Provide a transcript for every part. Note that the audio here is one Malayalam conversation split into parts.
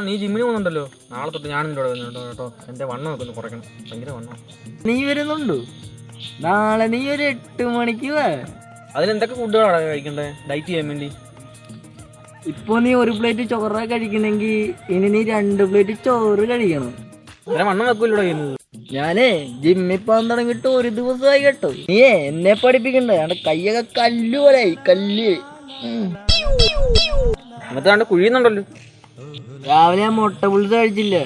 നീ ജിമ്മിന് പോകുന്നുണ്ടല്ലോ, നാളെ തൊട്ട് ഞാൻ നിന്റെ കൂടെ വരുന്നുണ്ടോ കേട്ടോ. എന്റെ വണ്ണം ഒക്കെ ഒന്ന് കുറയ്ക്കണം, ഭയങ്കര വണ്ണം. നീ വരുന്നുണ്ടോ? നാളെ നീ ഒരു 8 മണിക്ക് വാ. അതിനെന്തൊക്കെ ഫുഡുകളാണ് കഴിക്കണ്ടേ ഡയറ്റ് ചെയ്യാൻ വേണ്ടി? ഇപ്പൊ നീ 1 പ്ലേറ്റ് ചോറ കഴിക്കണമെങ്കിൽ ഇനി നീ 2 പ്ലേറ്റ് ചോറ് കഴിക്കണം. അങ്ങനെ വണ്ണം വെക്കൂല്ലോ ചെയ്യുന്നത്. ഞാനേ ജിമ്മിൽ പോകാൻ തുടങ്ങിയിട്ട് 1 ദിവസമായി കേട്ടോ. നീയേ എന്നെ പഠിപ്പിക്കണ്ടേ? അവിടെ കയ്യൊക്കെ കല്ല് പോലായി, കല്ല്. എന്നിട്ട് കുഴിയുന്നുണ്ടല്ലോ. രാവിലെ ഞാൻ മുട്ട പുളിസ് കഴിച്ചില്ല,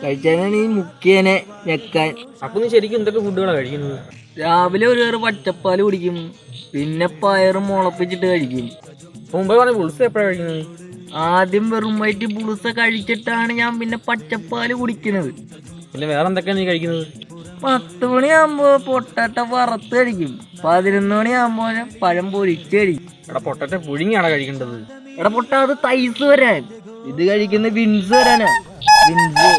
കഴിച്ചാലാണ് ഈ മുക്കിയനെ ഞെക്കാൻ. അപ്പൊ നീ ശരിക്കും എന്തൊക്കെ ഫുഡുകളാണ് കഴിക്കുന്നത്? രാവിലെ ഒരു കയറ് പച്ചപ്പാല് കുടിക്കും, പിന്നെ പയറ് മുളപ്പിച്ചിട്ട് കഴിക്കും. മുമ്പേ പറഞ്ഞ പുളിസ് എപ്പോഴാണ് കഴിക്കുന്നത്? ആദ്യം വെറും വയറ്റി പുളിസ കഴിച്ചിട്ടാണ് ഞാൻ പിന്നെ പച്ചപ്പാല് കുടിക്കുന്നത്. പിന്നെ വേറെ എന്തൊക്കെയാണ് നീ കഴിക്കുന്നത്? 10 മണിയാകുമ്പോ പൊട്ടാട്ട വറുത്ത് കഴിക്കും. 11 മണിയാകുമ്പോ പഴം പൊരിച്ച് കഴിക്കും. എടാ പൊട്ടറ്റ പുഴുങ്ങിയാണോ കഴിക്കേണ്ടത്? എടാ പൊട്ട അത് തൈസ് വരാൻ, ഇത് കഴിക്കുന്ന വിൻസ് വരാനാ. വിൻസ്.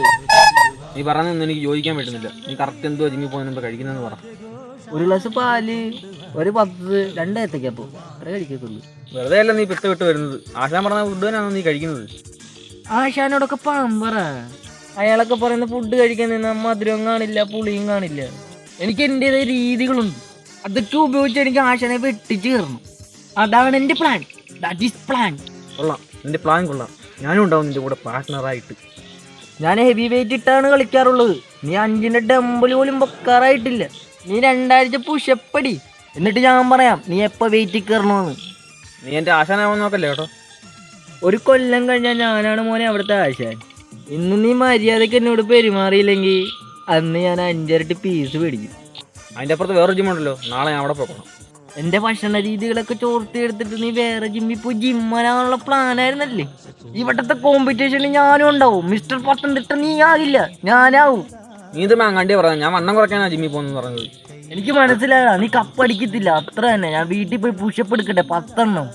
നീ പറഞ്ഞൊന്നും എനിക്ക് യോജിക്കാൻ പറ്റുന്നില്ല. നീ കറക്റ്റ് എന്തോ ജിമ്മിൽ പോകുന്ന കഴിക്കുന്നതെന്ന് പറ. 1 ഗ്ലാസ് പാല്, ഒരു 10, 2 ഏത്തക്കപ്പോ അത്ര കഴിക്കത്തുള്ളൂ. വെറുതെ അല്ല നീ പിത്ത വിട്ട് വരുന്നത്. ആശാൻ പറഞ്ഞ ഫുഡ് തന്നെയാണോ നീ കഴിക്കുന്നത്? ആശാനോടൊക്കെ പറ. അയാളൊക്കെ പറയുന്ന ഫുഡ് കഴിക്കാൻ നിന്നാ മധുരവും കാണില്ല, പുളിയും കാണില്ല. എനിക്ക് എൻ്റെതായ രീതികളുണ്ട്, അതൊക്കെ ഉപയോഗിച്ച് എനിക്ക് ആശാനെ വെട്ടിച്ച് കയറണം. അതാണ് എൻ്റെ പ്ലാൻ. That is plan. കൊള്ളാം, നിന്റെ പ്ലാൻ കൊള്ളാം. ഞാനും ഉണ്ടാവും നിന്റെ കൂടെ പാർട്ട്ണറായിട്ട്. ഞാൻ ഹെവി വെയിറ്റ് ഇട്ടാണ് കളിക്കാറുള്ളത്. നീ 5ന്റെ ഡംബിൾ പോലും വെക്കാറായിട്ടില്ല. നീ 2 ആഴ്ച പുഷപ്പടി, എന്നിട്ട് ഞാൻ പറയാം നീ എപ്പോൾ വെയിറ്റ് കയറണമെന്ന്. നീ എൻ്റെ ആശാനാവാൻ നോക്കല്ലേ കേട്ടോ. 1 കൊല്ലം കഴിഞ്ഞാൽ ഞാനാണ് മോനെ അവിടുത്തെ ആശാൻ. ഇന്ന് നീ മര്യാദയ്ക്ക് എന്നോട് പെരുമാറിയില്ലെങ്കിൽ അന്ന് ഞാൻ 5 ഇരട്ടി പീസ് മേടിക്കും. അതിൻ്റെ അപ്പുറത്ത് വേറെ ജിമ്മുണ്ടല്ലോ, നാളെ ഞാൻ അവിടെ പോകണം. എൻ്റെ ഭക്ഷണ രീതികളൊക്കെ ചോർത്തി എടുത്തിട്ട് നീ വേറെ ജിമ്മിൽ പോയി ജിമ്മനാനുള്ള പ്ലാനായിരുന്നല്ലേ? ഇവിടത്തെ കോമ്പറ്റീഷനിൽ ഞാനും ഉണ്ടാവും. മിസ്റ്റർ പത്തനംതിട്ട നീ ആകില്ല, ഞാനാവും. നീ ഇത് മാങ്ങാണ്ടിയാ പറഞ്ഞത്. ഞാൻ വണ്ണം കുറയ്ക്കാനാണ് ജിമ്മിൽ പോകുന്നത് പറഞ്ഞത്. എനിക്ക് മനസ്സിലാകാം, നീ കപ്പടിക്കത്തില്ല, അത്ര തന്നെ. ഞാൻ വീട്ടിൽ പോയി പുഷപ്പ് എടുക്കട്ടെ 10 എണ്ണം.